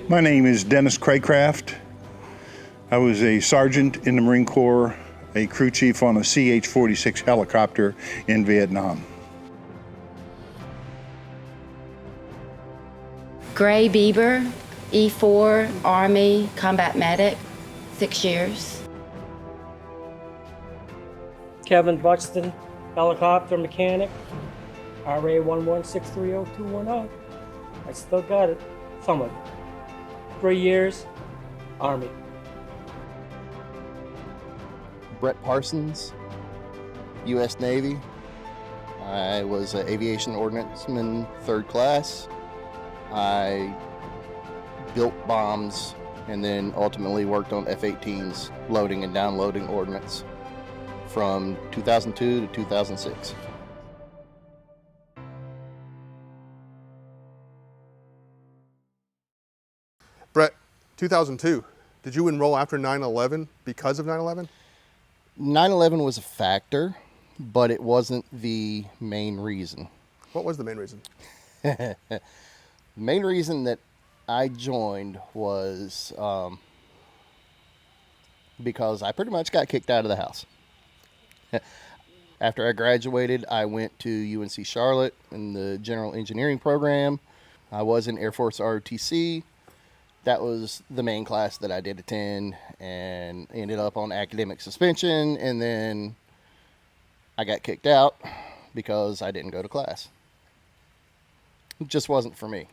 My name is Dennis Craycraft. I was a sergeant in the Marine Corps, a crew chief on a CH-46 helicopter in Vietnam. Gray Bieber, E4, Army, combat medic, 6 years. Kevin Buxton, helicopter mechanic, RA 11630-210. I still got it, some of it. 3 years, Army. Brett Parsons, U.S. Navy. I was an aviation ordnanceman, 3rd class. I built bombs and then ultimately worked on F-18s, loading and downloading ordnance from 2002 to 2006. Brett, 2002, did you enroll after 9/11 because of 9/11? 9/11 was a factor, but it wasn't the main reason. What was the main reason? The main reason that I joined was because I pretty much got kicked out of the house. After I graduated, I went to UNC Charlotte in the general engineering program. I was in Air Force ROTC. That was the main class that I did attend, and ended up on academic suspension, and then I got kicked out because I didn't go to class. It just wasn't for me.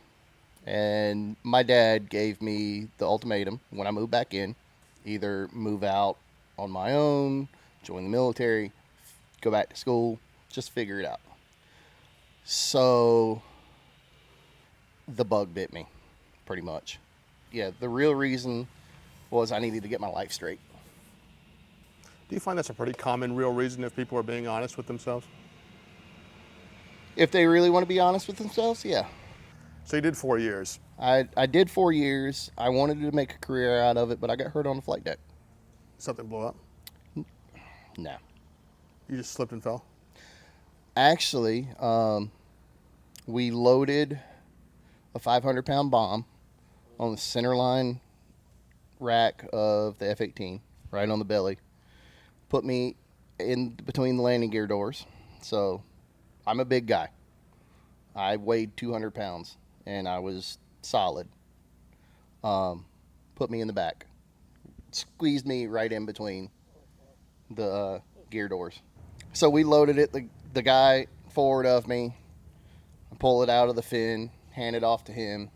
And my dad gave me the ultimatum when I moved back in: either move out on my own, join the military, go back to school, just figure it out. So the bug bit me, pretty much. Yeah, the real reason was I needed to get my life straight. Do you find that's a pretty common real reason if people are being honest with themselves? If they really want to be honest with themselves, yeah. So you did 4 years. I did 4 years. I wanted to make a career out of it, but I got hurt on the flight deck. Something blew up? No. You just slipped and fell? Actually, we loaded a 500-pound bomb on the center line rack of the F-18, right on the belly. Put me in between the landing gear doors. So I'm a big guy. I weighed 200 pounds, and I was solid. Put me in the back. Squeezed me right in between the gear doors. So we loaded it. The guy forward of me, I pull it out of the fin, hand it off to him.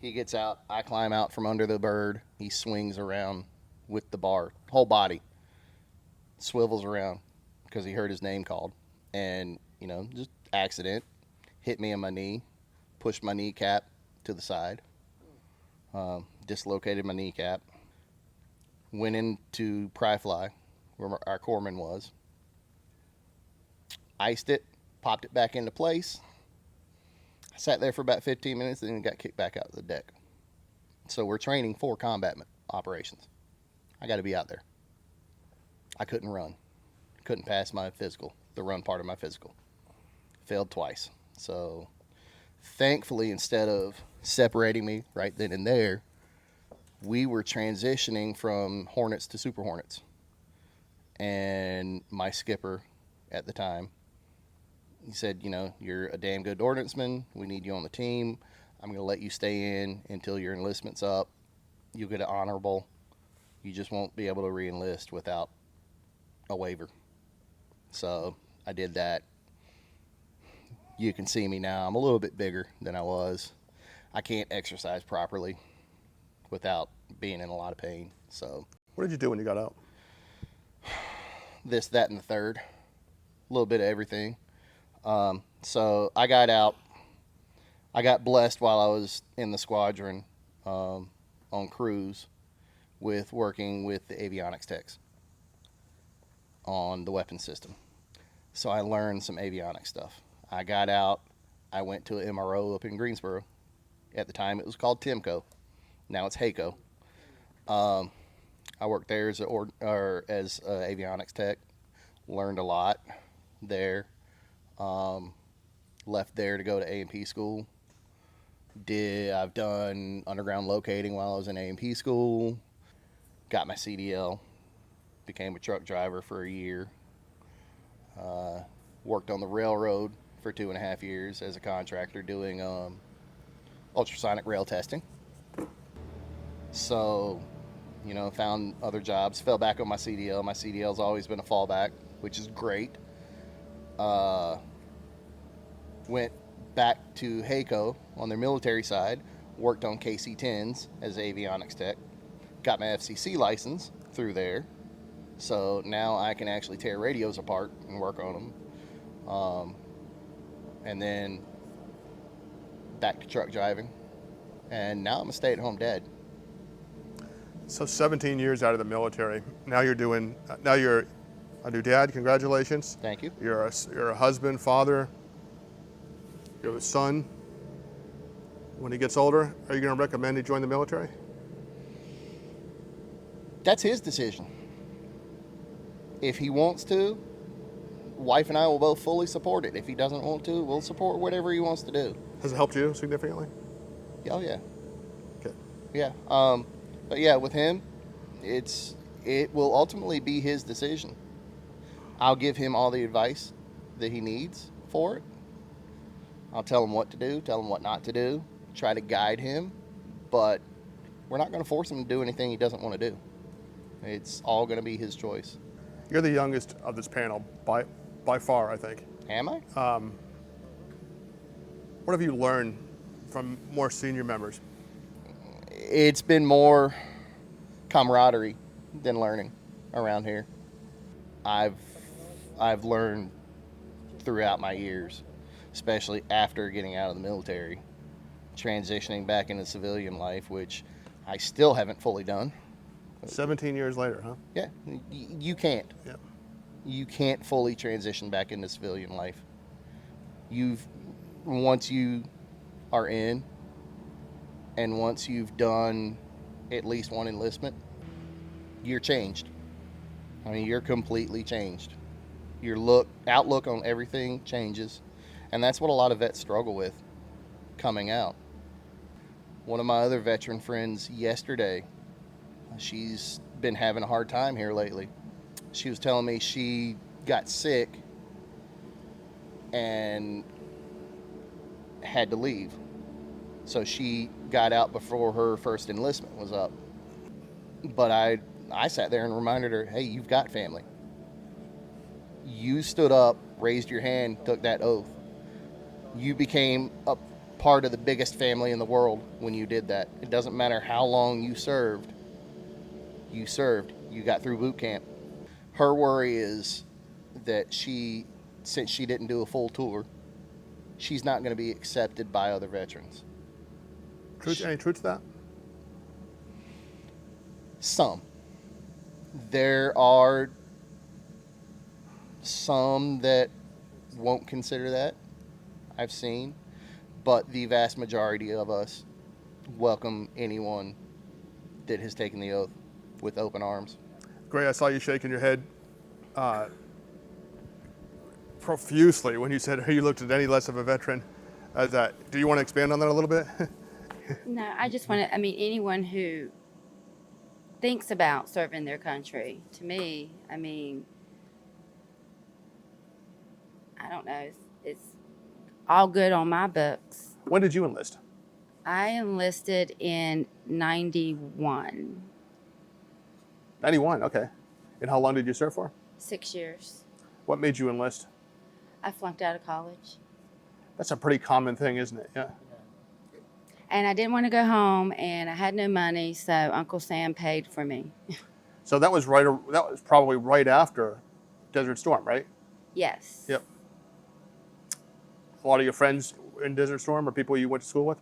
He gets out. I climb out from under the bird. He swings around with the bar, whole body, swivels around because he heard his name called. And, just accident, hit me in my knee, pushed my kneecap to the side, dislocated my kneecap, went into pry fly where our corpsman was, iced it, popped it back into place. I sat there for about 15 minutes and then got kicked back out of the deck. So we're training for combat operations. I got to be out there. I couldn't run. Couldn't pass my physical, the run part of my physical. Failed twice. So thankfully, instead of separating me right then and there, we were transitioning from Hornets to Super Hornets. And my skipper at the time, he said, you're a damn good ordnanceman. We need you on the team. I'm going to let you stay in until your enlistment's up. You'll get an honorable. You just won't be able to re-enlist without a waiver. So I did that. You can see me now. I'm a little bit bigger than I was. I can't exercise properly without being in a lot of pain. So What did you do when you got out? This, that, and the third. A little bit of everything. So I got out. I got blessed while I was in the squadron on cruise with working with the avionics techs on the weapon system. So I learned some avionics stuff. I got out. I went to an MRO up in Greensboro. At the time, it was called Timco. Now it's HACO. I worked there as as avionics tech. Learned a lot there. Left there to go to A&P school. I've done underground locating while I was in A&P school. Got my CDL. Became a truck driver for a year. Worked on the railroad for 2.5 years as a contractor doing ultrasonic rail testing. So, found other jobs, fell back on my CDL. My CDL's always been a fallback, which is great. Went back to HACO on their military side, worked on KC-10s as avionics tech, got my FCC license through there. So now I can actually tear radios apart and work on them. And then back to truck driving. And now I'm a stay-at-home dad. So 17 years out of the military. Now you're a new dad. Congratulations. Thank you. You're a husband, father. You have a son. When he gets older, are you going to recommend he join the military? That's his decision. If he wants to, wife and I will both fully support it. If he doesn't want to, we'll support whatever he wants to do. Has it helped you significantly? Oh, yeah. Okay. Yeah. But yeah, with him, it will ultimately be his decision. I'll give him all the advice that he needs for it. I'll tell him what to do, tell him what not to do, try to guide him, but we're not going to force him to do anything he doesn't want to do. It's all going to be his choice. You're the youngest of this panel by far, I think. Am I? What have you learned from more senior members? It's been more camaraderie than learning around here. I've learned throughout my years, especially after getting out of the military, transitioning back into civilian life, which I still haven't fully done. 17 years later, huh? Yeah, you can't. Yeah. You can't fully transition back into civilian life. Once you are in, and once you've done at least one enlistment, you're changed. I mean, you're completely changed. Your outlook on everything changes, and that's what a lot of vets struggle with coming out. One of my other veteran friends yesterday, she's been having a hard time here lately. She was telling me she got sick and had to leave. So she got out before her first enlistment was up. But I sat there and reminded her, hey, you've got family. You stood up, raised your hand, took that oath. You became a part of the biggest family in the world when you did that. It doesn't matter how long you served. You served. You got through boot camp. Her worry is that since she didn't do a full tour, she's not going to be accepted by other veterans. Any truth to that? Some. There are some that won't consider that, I've seen, but the vast majority of us welcome anyone that has taken the oath with open arms. Great, I saw you shaking your head profusely when you said you looked at any less of a veteran as that. Do you want to expand on that a little bit? No, I just want to, anyone who thinks about serving their country, to me, I don't know, it's all good on my books. When did you enlist? I enlisted in 91. 91, okay. And how long did you serve for? 6 years. What made you enlist? I flunked out of college. That's a pretty common thing, isn't it? Yeah. And I didn't want to go home, and I had no money, so Uncle Sam paid for me. So that was probably right after Desert Storm, right? Yes. Yep. A lot of your friends in Desert Storm are people you went to school with?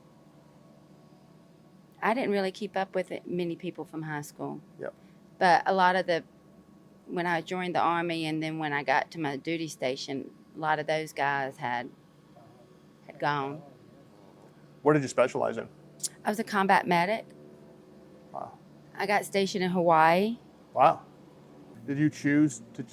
I didn't really keep up with many people from high school. Yep. But a lot of when I joined the Army and then when I got to my duty station, a lot of those guys had gone. What did you specialize in? I was a combat medic. Wow. I got stationed in Hawaii. Wow. Did you choose to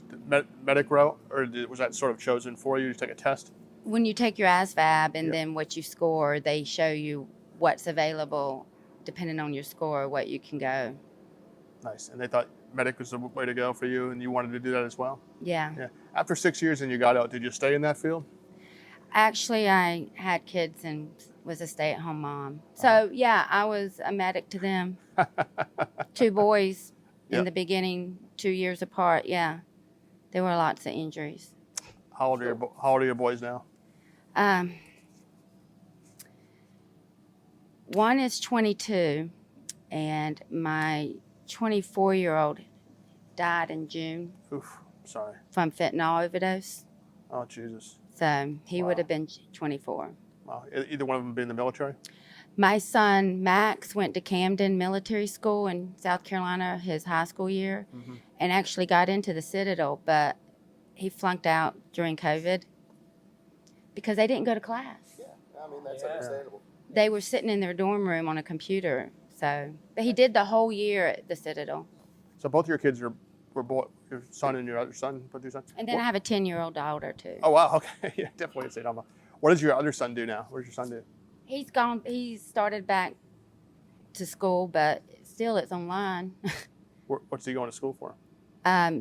medic route, or was that sort of chosen for you to take a test? When you take your ASVAB and Yep. then what you score, they show you what's available depending on your score, what you can go. Nice. And they thought medic was the way to go for you, and you wanted to do that as well? Yeah. Yeah. After 6 years and you got out, did you stay in that field? Actually, I had kids and was a stay-at-home mom. So, yeah, I was a medic to them. 2 boys in Yep. the beginning, 2 years apart. Yeah, there were lots of injuries. How old are your boys now? One is 22, and my 24-year-old died in June Oof, sorry. from fentanyl overdose. Oh, Jesus. So he Wow. would have been 24. Wow. Either one of them been in the military? My son, Max, went to Camden Military School in South Carolina his high school year and actually got into the Citadel, but he flunked out during COVID because they didn't go to class. Yeah, I mean, that's Yeah. understandable. They were sitting in their dorm room on a computer. So, but he did the whole year at the Citadel. So both your kids were your son and your other son, both your sons? And then I have a 10-year-old daughter too. Oh, wow. Okay. Yeah, definitely say that. What does your other son do now? What does your son do? He's gone. He started back to school, but still it's online. What's he going to school for?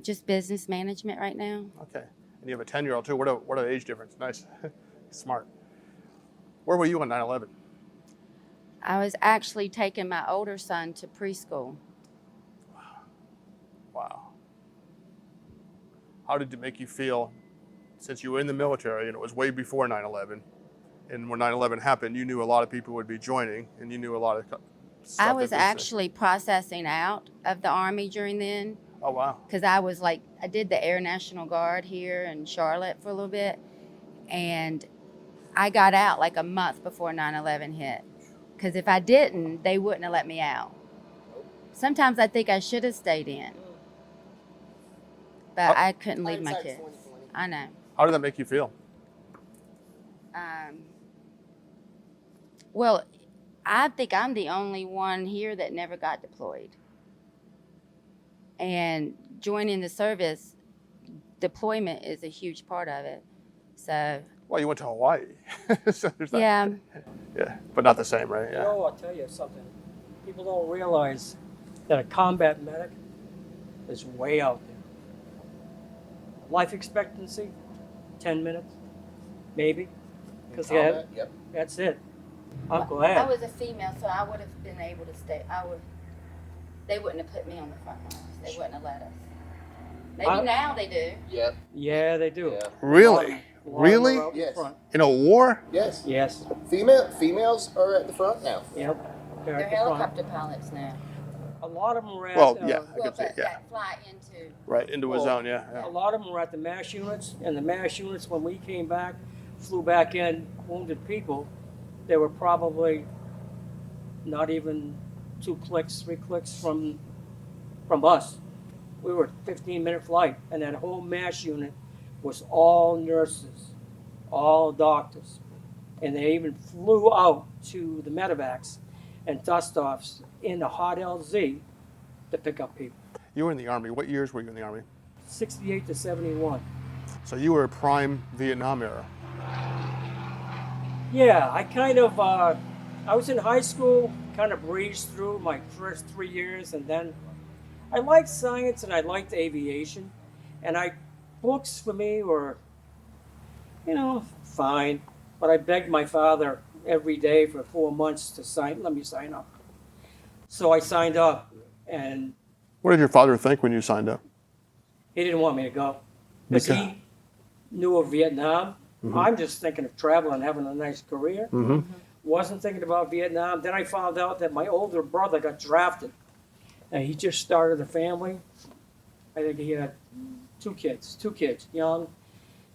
Just business management right now. Okay. And you have a 10-year-old too. What a age difference. Nice. Smart. Where were you on 9/11? I was actually taking my older son to preschool. Wow. How did it make you feel since you were in the military and it was way before 9/11? And when 9/11 happened, you knew a lot of people would be joining and you knew a lot of stuff. I was actually processing out of the Army during then Oh, wow. because I did the Air National Guard here in Charlotte for a little bit. And I got out like a month before 9/11 hit. Because if I didn't, they wouldn't have let me out. Sometimes I think I should have stayed in. But I couldn't leave my Hindsight's kids. 20/20. I know. How did that make you feel? Well, I think I'm the only one here that never got deployed. And joining the service, deployment is a huge part of it. So, Well, you went to Hawaii. So there's that. yeah, Yeah, but not the same, right? You Yeah. know, I'll tell you something. People don't realize that a combat medic is way out there. Life expectancy, 10 minutes, maybe. Because Combat, yep. that's it. I'm I glad. was a female, so I would have been able to stay. They wouldn't have put me on the front lines. They wouldn't have let us. Maybe now they do. Yep. Yeah, they do. Yeah. Really? A lot of them Really? are out in Yes. front. In a war? Yes. Yes. Females are at the front now. Yep. They're They're at the front. helicopter pilots now. A lot of them are at. Well, yeah. I Well, could say, but yeah. that fly into. Right, into a Well, zone, yeah. A Yeah. lot of them were at the MASH units, and the MASH units, when we came back, flew back in wounded people. They were probably not even 2 clicks, 3 clicks from us. We were a 15-minute flight, and that whole MASH unit was all nurses, all doctors. And they even flew out to the medevacs and dust-offs in the hot LZ to pick up people. You were in the Army. What years were you in the Army? 68 to 71. So you were prime Vietnam era. Yeah, I kind of, I was in high school, kind of breezed through my first 3 years, and then I liked science and I liked aviation, and books for me were, fine, but I begged my father every day for 4 months to let me sign up. So I signed up, and What did your father think when you signed up? he didn't want me to go because Okay. he knew of Vietnam. I'm just thinking of traveling and having a nice career. Wasn't thinking about Vietnam. Then I found out that my older brother got drafted, and he just started a family. I think he had two kids, young,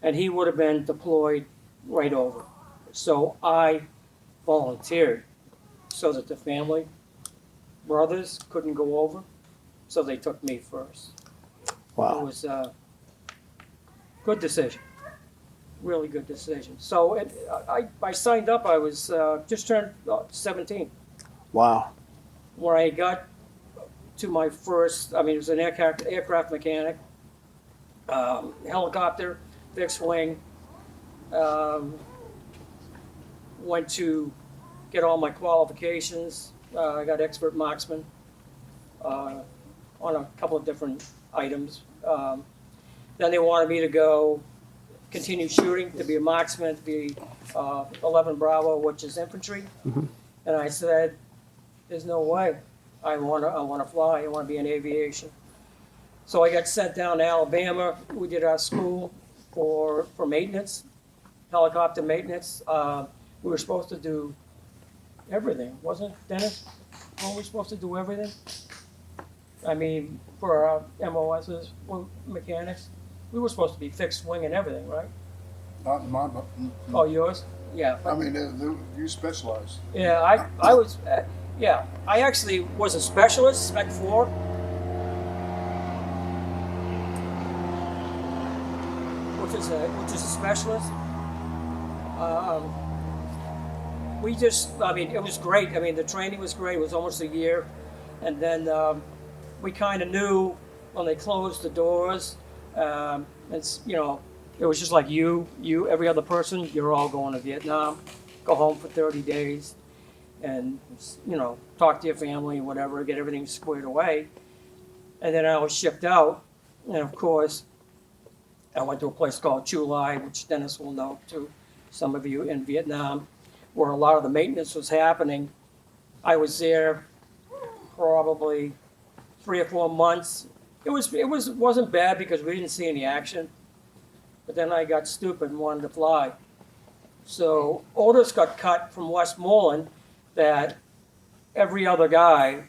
and he would have been deployed right over. So I volunteered so that the family, brothers, couldn't go over, so they took me first. It Wow. was a good decision, really good decision. So I signed up, I was just turned 17. Wow. Where I got to my first, it was an aircraft mechanic, helicopter, fixed wing, went to get all my qualifications. I got expert marksman on a couple of different items. Then they wanted me to go continue shooting, to be a marksman, to be 11 Bravo, which is infantry. And I said, there's no way. I want to fly. I want to be in aviation. So I got sent down to Alabama. We did our school for maintenance, helicopter maintenance. We were supposed to do everything, wasn't it, Dennis? Weren't we supposed to do everything? I mean, for our MOSs, mechanics, we were supposed to be fixed wing and everything, right? Not in my, Oh, yours? Yeah. I mean, you specialize. Yeah, I was, yeah. I actually was a specialist, Spec 4. Which is a specialist. We just, I mean, it was great. I mean, the training was great. It was almost a year. And then we kind of knew when they closed the doors, it's, you know, it was just like you, every other person, you're all going to Vietnam, go home for 30 days and, you know, talk to your family, whatever, get everything squared away. And then I was shipped out. And of course, I went to a place called Chu Lai, which Dennis will know too, some of you in Vietnam, where a lot of the maintenance was happening. I was there probably 3 or 4 months. It wasn't bad because we didn't see any action. But then I got stupid and wanted to fly. So orders got cut from Westmoreland that every other guy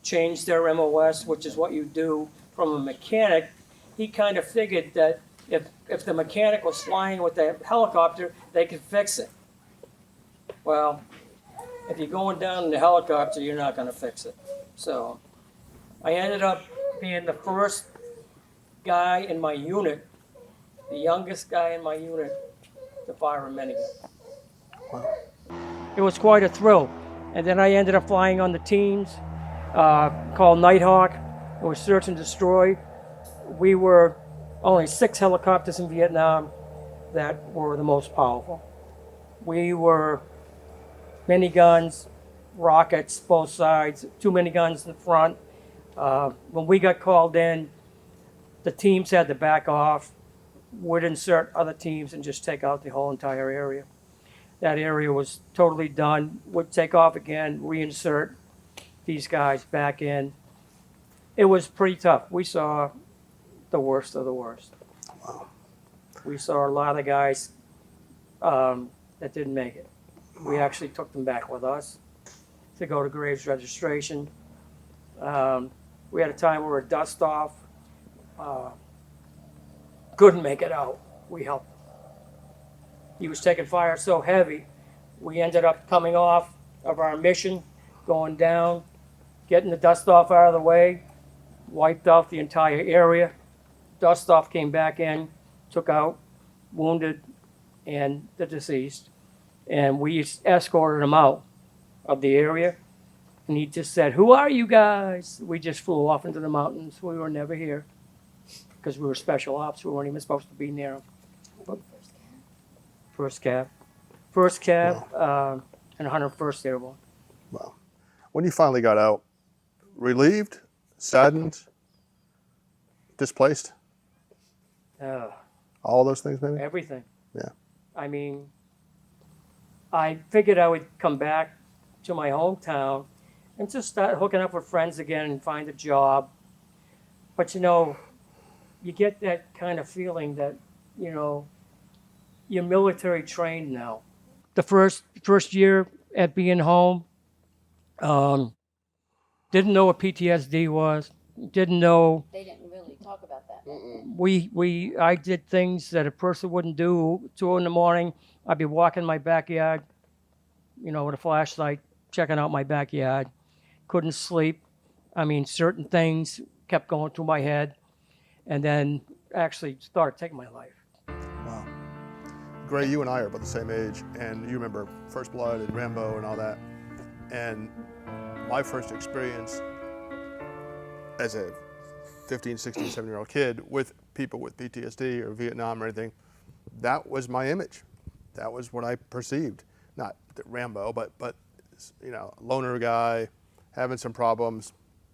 changed their MOS, which is what you do from a mechanic. He kind of figured that if the mechanic was flying with the helicopter, they could fix it. Well, if you're going down in the helicopter, you're not going to fix it. So I ended up being the first guy in my unit, the youngest guy in my unit, to fire a minigun. Wow. It was quite a thrill. And then I ended up flying on the teams called Nighthawk. It was search and destroy. We were only 6 helicopters in Vietnam that were the most powerful. We were miniguns, rockets, both sides, 2 miniguns in the front. When we got called in, the teams had to back off, would insert other teams and just take out the whole entire area. That area was totally done, would take off again, reinsert these guys back in. It was pretty tough. We saw the worst of the worst. Wow. We saw a lot of guys that didn't make it. We actually took them back with us to go to Graves registration. We had a time where a dust off couldn't make it out. We helped. He was taking fire so heavy, we ended up coming off of our mission, going down, getting the dust off out of the way, wiped off the entire area. Dust off came back in, took out wounded and the deceased, and we escorted him out of the area. And he just said, "Who are you guys?" We just flew off into the mountains. We were never here because we were special ops. We weren't even supposed to be near them. First cab, and 101st Airborne. Wow. When you finally got out, relieved, saddened, displaced? All those things, maybe? Everything. Yeah. I mean, I figured I would come back to my hometown and just start hooking up with friends again and find a job. But, you know, you get that kind of feeling that, you know, you're military trained now. The first year at being home, didn't know what PTSD was, didn't know. They didn't really talk about that. I did things that a person wouldn't do. 2 in the morning, I'd be walking my backyard, you know, with a flashlight, checking out my backyard. Couldn't sleep. I mean, certain things kept going through my head, and then actually started taking my life. Wow. Gray, you and I are about the same age, and you remember First Blood and Rambo and all that. And my first experience as a 15, 16, 17-year-old kid with people with PTSD or Vietnam or anything, that was my image. That was what I perceived. not Rambo, but you know, loner guy, having some problems.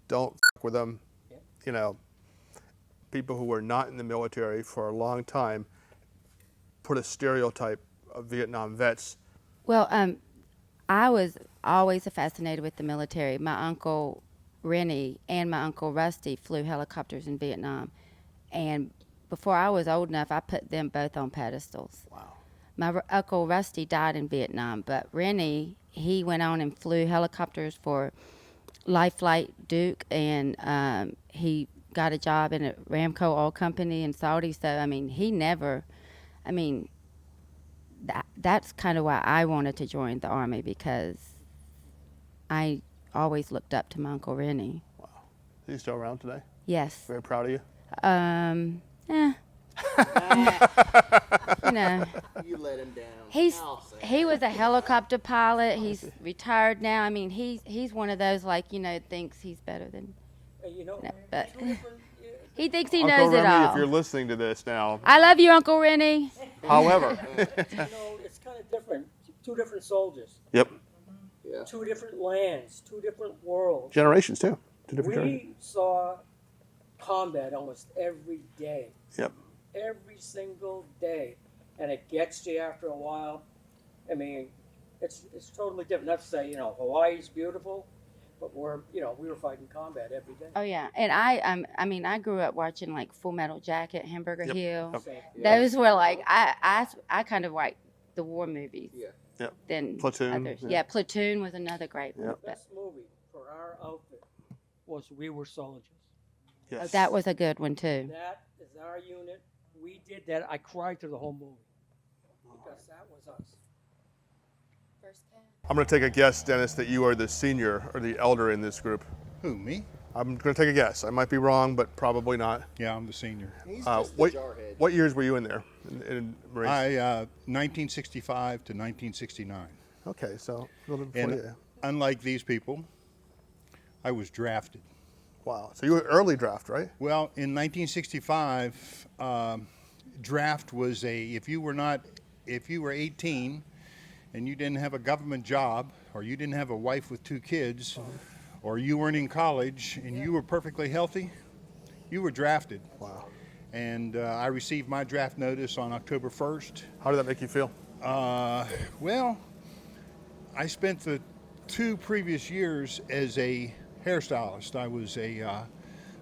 Don't f with them. Yep. You know, people who were not in the military for a long time put a stereotype of Vietnam vets. Well, I was always fascinated with the military. My uncle Rennie and my uncle Rusty flew helicopters in Vietnam, and before I was old enough, I put them both on pedestals. Wow. My uncle Rusty died in Vietnam, but Rennie, he went on and flew helicopters for Life Flight Duke, and he got a job in a Ramco oil company in Saudi. So, I mean, that's kind of why I wanted to join the Army, because I always looked up to my Uncle Rennie. Wow. Is he still around today? Yes. Very proud of you. You know, You let him down. he was a helicopter pilot. He's retired now. I mean, he's one of those, like, you know, thinks he's better than, You know, no, but two different, he thinks he Uncle knows it Remy, all. if you're listening to this now, I love you, Uncle Rennie. however. it's kind of different. Two different soldiers, Yep. Yeah. two different lands, two different worlds. Generations too. Two different generations. We saw combat almost every day. Yep. Every single day, and it gets to you after a while. I mean, it's totally different. Not to say, you know, Hawaii's beautiful, but we were fighting combat every day. Oh yeah, and I mean, I grew up watching like Full Metal Jacket, Hamburger Yep. Hill. Yep. So, Those were like I kind of like the war movies. Yeah. Yep. Than Platoon, others. yeah. Yeah, Platoon was another great one. Yep. the best movie for our outfit was We Were Soldiers. Yes. Oh, that was a good one too. That is our unit. We did that. I cried through the whole movie because that was us. I'm going to take a guess, Dennis, that you are the senior or the elder in this group. Who, me? I'm going to take a guess. I might be wrong, but probably not. Yeah, I'm the senior. He's just the What, jarhead. what years were you in there? In Marines? 1965 to 1969. Okay, so a little bit before And you. unlike these people, I was drafted. Wow. So you were early draft, right? Well, in 1965, draft was if you were 18 and you didn't have a government job, or you didn't have a wife with 2 kids, or you weren't in college and you were perfectly healthy, you were drafted. Wow. And I received my draft notice on October 1st. How did that make you feel? Well, I spent the 2 previous years as a hairstylist. I was a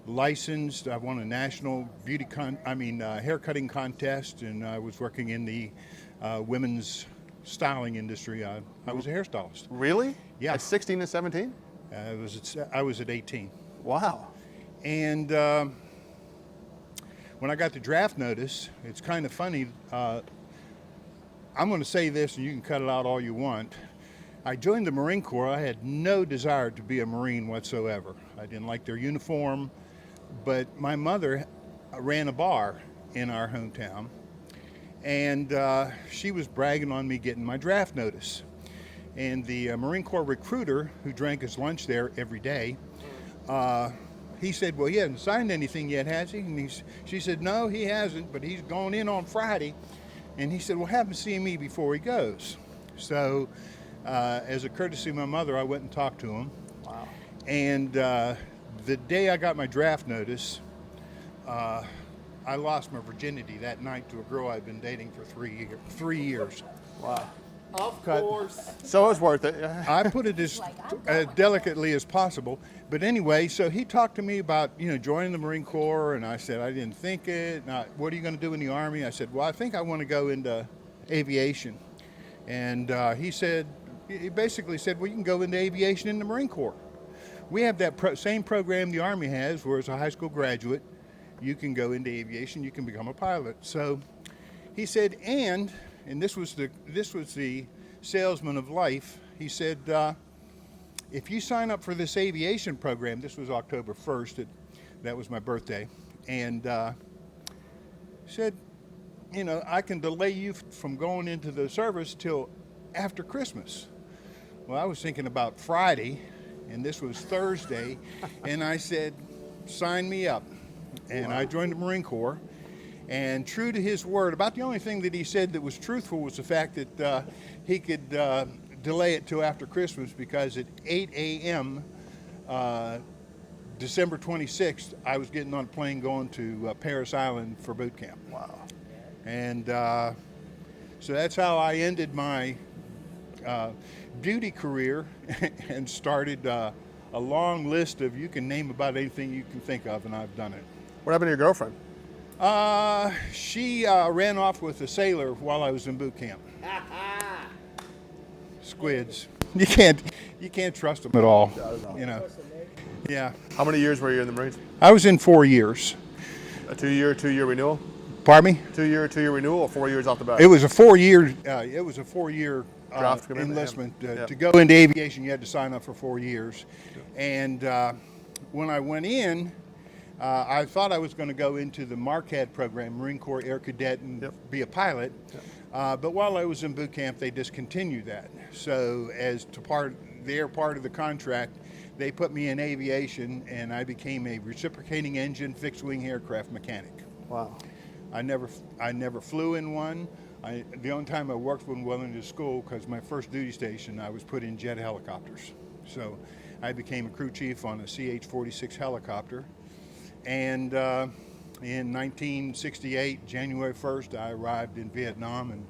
licensed. I won a national hair cutting contest, and I was working in the women's styling industry. I was a hairstylist. Really? Yeah. At 16 and 17? I was at 18, Wow. and when I got the draft notice, it's kind of funny. I'm going to say this, and you can cut it out all you want. I joined the Marine Corps. I had no desire to be a Marine whatsoever. I didn't like their uniform, but my mother ran a bar in our hometown, and she was bragging on me getting my draft notice. And the Marine Corps recruiter who drank his lunch there every day, he said, well, he hasn't signed anything yet, has he? And she said, no, he hasn't, but he's going in on Friday. And he said, well, have him see me before he goes. So as a courtesy of my mother, I went and talked to him. Wow. And the day I got my draft notice, I lost my virginity that night to a girl I'd been dating for 3 years. Wow. Of Cut. course. So it was worth it. Yeah. I put it as delicately as possible. But anyway, so he talked to me about, joining the Marine Corps, and I said, I didn't think it. Now, what are you going to do in the Army? I said, well, I think I want to go into aviation. And he basically said, well, you can go into aviation in the Marine Corps. We have that same program the Army has, where as a high school graduate, you can go into aviation, you can become a pilot. So he said, and this was the salesman of life. He said, if you sign up for this aviation program, this was October 1st, that was my birthday, and said, I can delay you from going into the service till after Christmas. Well, I was thinking about Friday, and this was Thursday, and I said, sign me up. And I joined the Marine Corps, And true to his word, about the only thing that he said that was truthful was the fact that he could delay it till after Christmas, because at 8 a.m. December 26th, I was getting on a plane going to Paris Island for boot camp. Wow. And so that's how I ended my beauty career and started a long list of, you can name about anything you can think of, and I've done it. What happened to your girlfriend? She ran off with a sailor while I was in boot camp. Squids. You can't trust them at all. You know. Yeah. How many years were you in the Marines? I was in 4 years. A two-year renewal? Pardon me? Two-year renewal, or 4 years off the bat? It was a 4 year. It was a 4 year Draft commitment, enlistment. yeah. To go into aviation, you had to sign up for 4 years. And when I went in, I thought I was going to go into the MARCAD program, Marine Corps Air Cadet, and be a pilot. But while I was in boot camp, they discontinued that. So as to their part of the contract, they put me in aviation, and I became a reciprocating engine fixed wing aircraft mechanic. Wow. I never flew in one. The only time I worked one well into school, because my first duty station, I was put in jet helicopters. So I became a crew chief on a CH-46 helicopter. And in 1968, January 1st, I arrived in Vietnam and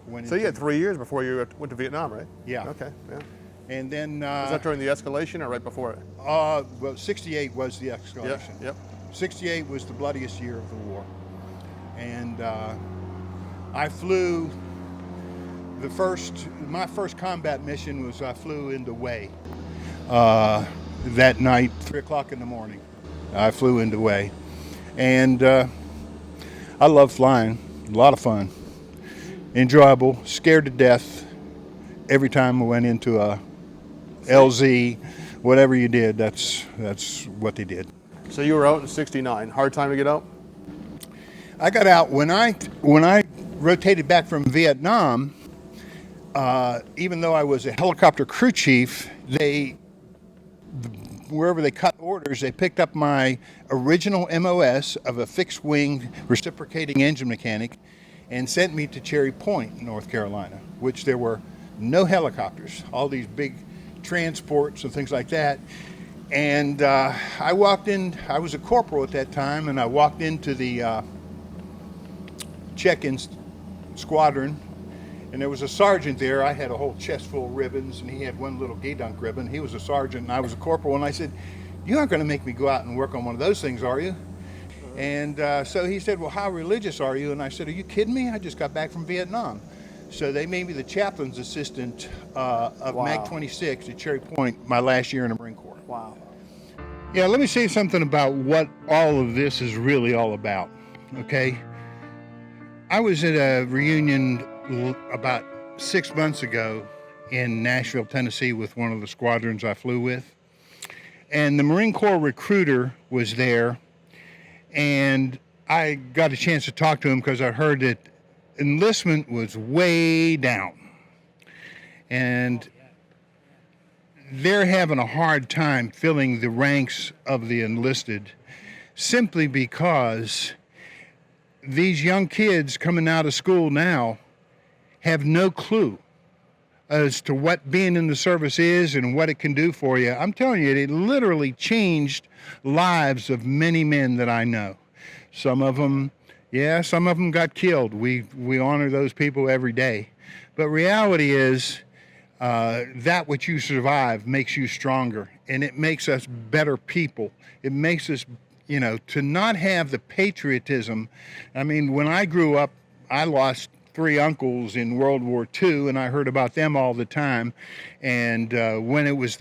went. So you had 3 years before you went to Vietnam, right? Yeah. Okay. Yeah. And then. Was that during the escalation or right before it? Well, 68 was the escalation. Yep. 68 was the bloodiest year of the war. And I flew my first combat mission was I flew into WWII that night, 3 o'clock in the morning. I flew into WWII. And I love flying, a lot of fun, enjoyable, scared to death every time I went into a LZ, whatever you did, that's what they did. So you were out in '69. Hard time to get out? I got out when I rotated back from Vietnam. Even though I was a helicopter crew chief, wherever they cut orders, they picked up my original MOS of a fixed wing reciprocating engine mechanic and sent me to Cherry Point, North Carolina, which there were no helicopters, all these big transports and things like that. And I walked in, I was a corporal at that time, and I walked into the check-in squadron, and there was a sergeant there. I had a whole chest full of ribbons, and he had one little gay-dunk ribbon. He was a sergeant, and I was a corporal, and I said, "You aren't going to make me go out and work on one of those things, are you?" And so he said, "Well, how religious are you?" And I said, "Are you kidding me? I just got back from Vietnam." So they made me the chaplain's assistant of MAC 26 at Cherry Point my last year in the Marine Corps. Wow. Yeah, let me say something about what all of this is really all about, okay? I was at a reunion about 6 months ago in Nashville, Tennessee with one of the squadrons I flew with. And the Marine Corps recruiter was there, and I got a chance to talk to him because I heard that enlistment was way down. And they're having a hard time filling the ranks of the enlisted simply because these young kids coming out of school now have no clue as to what being in the service is and what it can do for you. I'm telling you, it literally changed lives of many men that I know. Some of them got killed. We honor those people every day. But reality is that which you survive makes you stronger, and it makes us better people. It makes us, to not have the patriotism. I mean, when I grew up, I lost 3 uncles in World War II, and I heard about them all the time. And when it was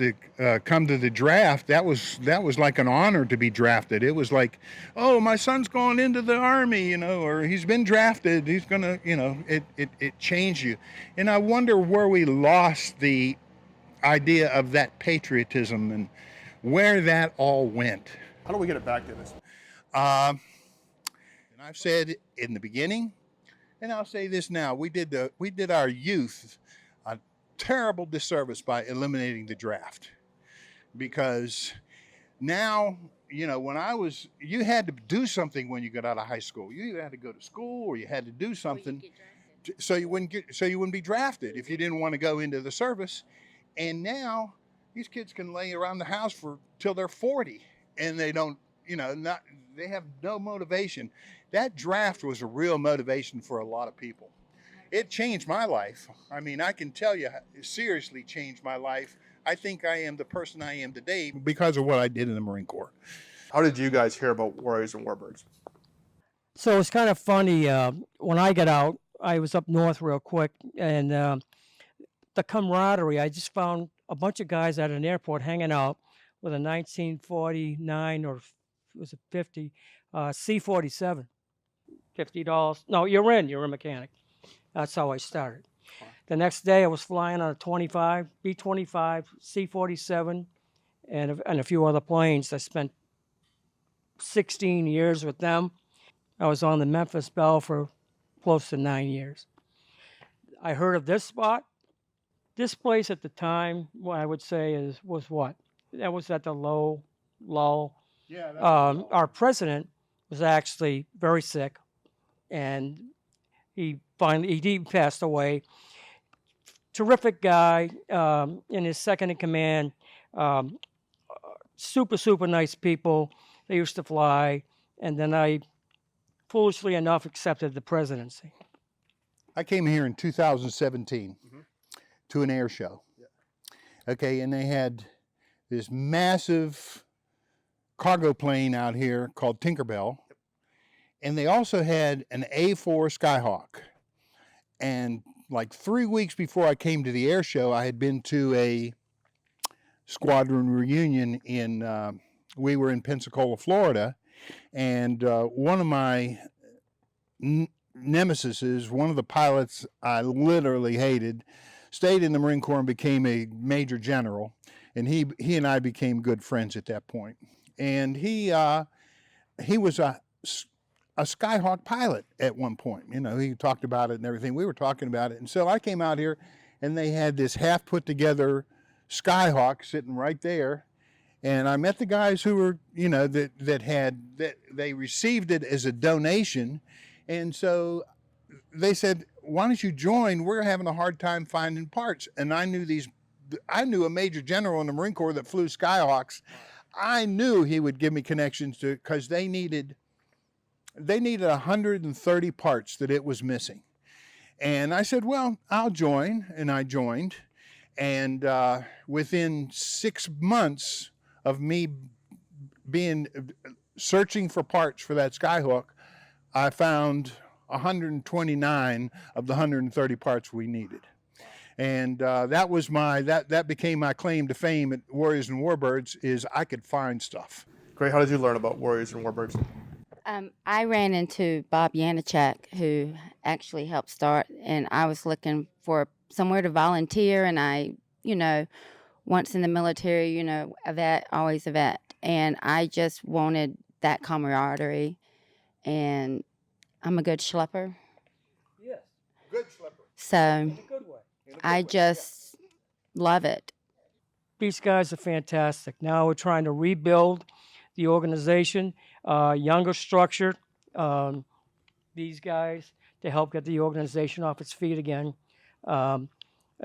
come to the draft, that was like an honor to be drafted. It was like, oh, my son's going into the Army, or he's been drafted. He's gonna, it changed you. And I wonder where we lost the idea of that patriotism and where that all went. How do we get it back to this? And I've said in the beginning, and I'll say this now: we did our youth a terrible disservice by eliminating the draft, because now you know, when I was, you had to do something when you got out of high school. You either had to go to school or you had to do something so you wouldn't be drafted if you didn't want to go into the service. And now these kids can lay around the house for till they're 40 and they don't, you know, not, they have no motivation. That draft was a real motivation for a lot of people. It changed my life. I mean, I can tell you, it seriously changed my life. I think I am the person I am today because of what I did in the Marine Corps. How did you guys hear about Warriors and Warbirds? So it's kind of funny. When I got out, I was up north real quick, and the camaraderie. I just found a bunch of guys at an airport hanging out with a 1949 or was it 50 C-47, $50. No, you're a mechanic. That's how I started. The next day, I was flying on a 25 B-25 C-47 and a few other planes. I spent 16 years with them. I was on the Memphis Belle for close to 9 years. I heard of this spot. This place at the time, what I would say was what? That was at the low lull. Yeah. Our president was actually very sick, and he passed away. Terrific guy, in his second in command. Super nice people. They used to fly, and then I, foolishly enough, accepted the presidency. I came here in 2017 to an air show. Okay, and they had this massive cargo plane out here called Tinkerbell, and they also had an A4 Skyhawk. And like 3 weeks before I came to the air show, I had been to a squadron reunion we were in Pensacola, Florida, and one of my nemesis, one of the pilots I literally hated, stayed in the Marine Corps and became a major general, and he and I became good friends at that point. And he was a Skyhawk pilot at one point. You know, he talked about it and everything. We were talking about it, and so I came out here, and they had this half put together Skyhawk sitting right there. And I met the guys who were, you know, that they received it as a donation. And so they said, why don't you join? We're having a hard time finding parts. And I knew a major general in the Marine Corps that flew Skyhawks. I knew he would give me connections to, because they needed 130 parts that it was missing. And I said, well, I'll join. And I joined. And within 6 months of me searching for parts for that Skyhook, I found 129 of the 130 parts we needed. And that became my claim to fame at Warriors and Warbirds, is I could find stuff. Great. How did you learn about Warriors and Warbirds? I ran into Bob Yanachek, who actually helped start, and I was looking for somewhere to volunteer, and I, you know, once in the military, you know, a vet, always a vet. And I just wanted that camaraderie. And I'm a good schlepper. Yes, Good slipper. So in a good way. I just love it. These guys are fantastic. Now we're trying to rebuild the organization, younger structure. These guys to help get the organization off its feet again.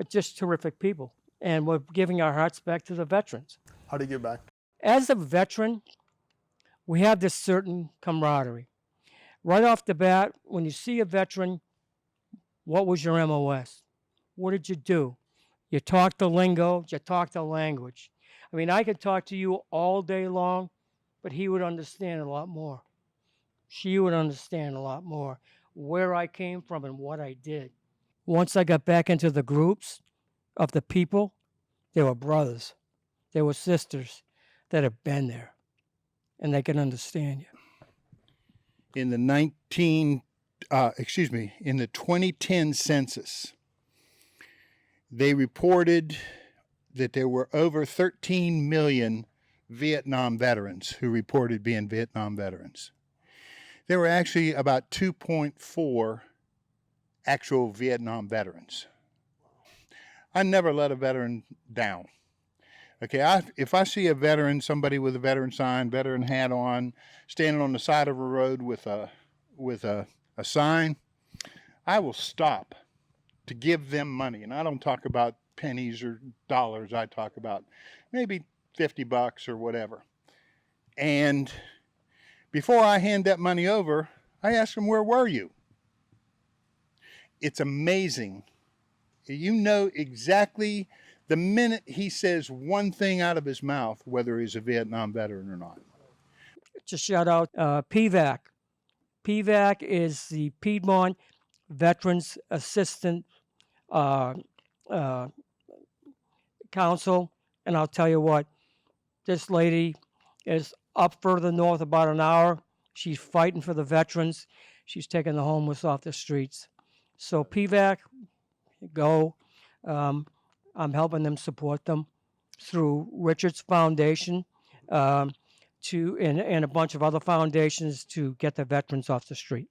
Just terrific people. And we're giving our hearts back to the veterans. How do you give back? As a veteran, we have this certain camaraderie. Right off the bat, when you see a veteran, what was your MOS? What did you do? You talk the lingo, you talk the language. I mean, I could talk to you all day long, but he would understand a lot more. She would understand a lot more where I came from and what I did. Once I got back into the groups of the people, they were brothers, they were sisters that have been there, and they can understand you. In the 2010 census, they reported that there were over 13 million Vietnam veterans who reported being Vietnam veterans. There were actually about 2.4 actual Vietnam veterans. I never let a veteran down. Okay, if I see a veteran, somebody with a veteran sign, veteran hat on, standing on the side of a road with a sign, I will stop to give them money. And I don't talk about pennies or dollars. I talk about maybe $50 or whatever. And before I hand that money over, I ask them, where were you? It's amazing. You know exactly the minute he says one thing out of his mouth, whether he's a Vietnam veteran or not. Just shout out PVAC. PVAC is the Piedmont Veterans Assistant Council. And I'll tell you what, this lady is up further north about an hour. She's fighting for the veterans. She's taking the homeless off the streets. So PVAC, go. I'm helping them support them through Richard's Foundation and a bunch of other foundations to get the veterans off the street.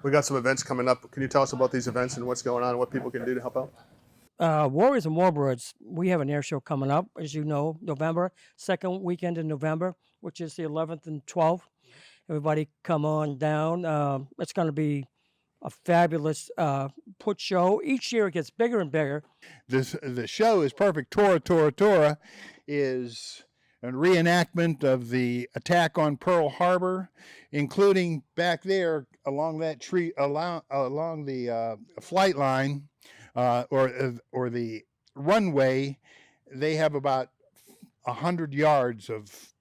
We got some events coming up. Can you tell us about these events and what's going on and what people can do to help out? Warriors and Warbirds, we have an air show coming up, as you know, November, second weekend in November, which is the 11th and 12th. Everybody come on down. It's going to be a fabulous put show. Each year it gets bigger and bigger. The show is perfect. Tora is a reenactment of the attack on Pearl Harbor, including back there along that tree, along the flight line or the runway. They have about 100 yards of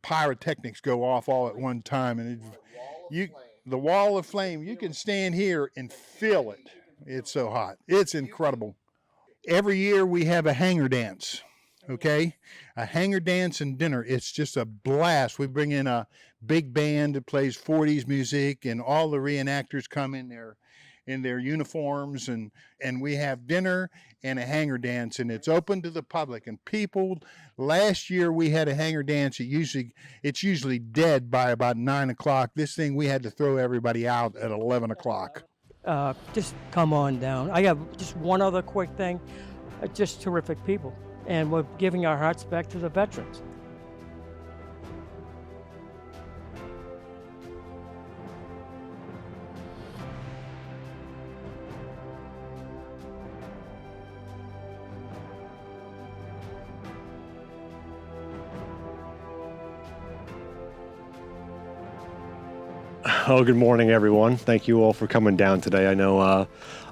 pyrotechnics go off all at one time, and the wall of flame, you can stand here and feel it. It's so hot. It's incredible. Every year we have a hanger dance, okay? A hanger dance and dinner. It's just a blast. We bring in a big band that plays 40s music, and all the reenactors come in their uniforms, and we have dinner and a hanger dance, and it's open to the public. And people, last year we had a hanger dance. It's usually dead by about 9 o'clock. This thing, we had to throw everybody out at 11 o'clock. Just come on down. I have just one other quick thing. Just terrific people. And we're giving our hearts back to the veterans. Oh, good morning, everyone. Thank you all for coming down today. I know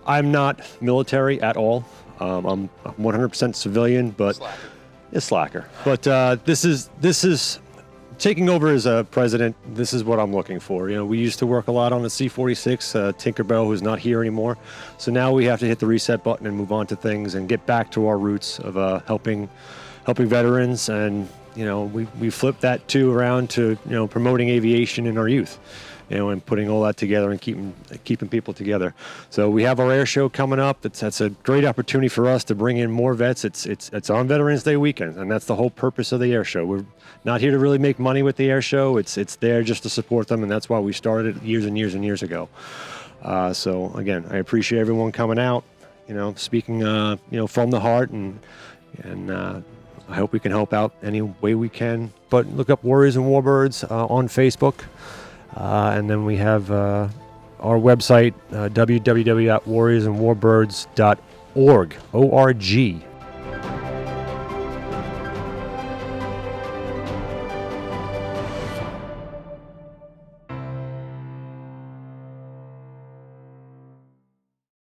I'm not military at all. I'm 100% civilian, but slacker. But this is taking over as a president. This is what I'm looking for. You know, we used to work a lot on the C-46, Tinkerbell, who's not here anymore. So now we have to hit the reset button and move on to things and get back to our roots of helping veterans. And you know, we flipped that too around to promoting aviation in our youth. And putting all that together and keeping people together. So we have our air show coming up. That's a great opportunity for us to bring in more vets. It's on Veterans Day weekend, and that's the whole purpose of the air show. We're not here to really make money with the air show. It's there just to support them, and that's why we started years and years and years ago. So again, I appreciate everyone coming out. Speaking from the heart, and I hope we can help out any way we can. But look up Warriors and Warbirds on Facebook. And then we have our website, www.warriorsandwarbirds.org, O-R-G.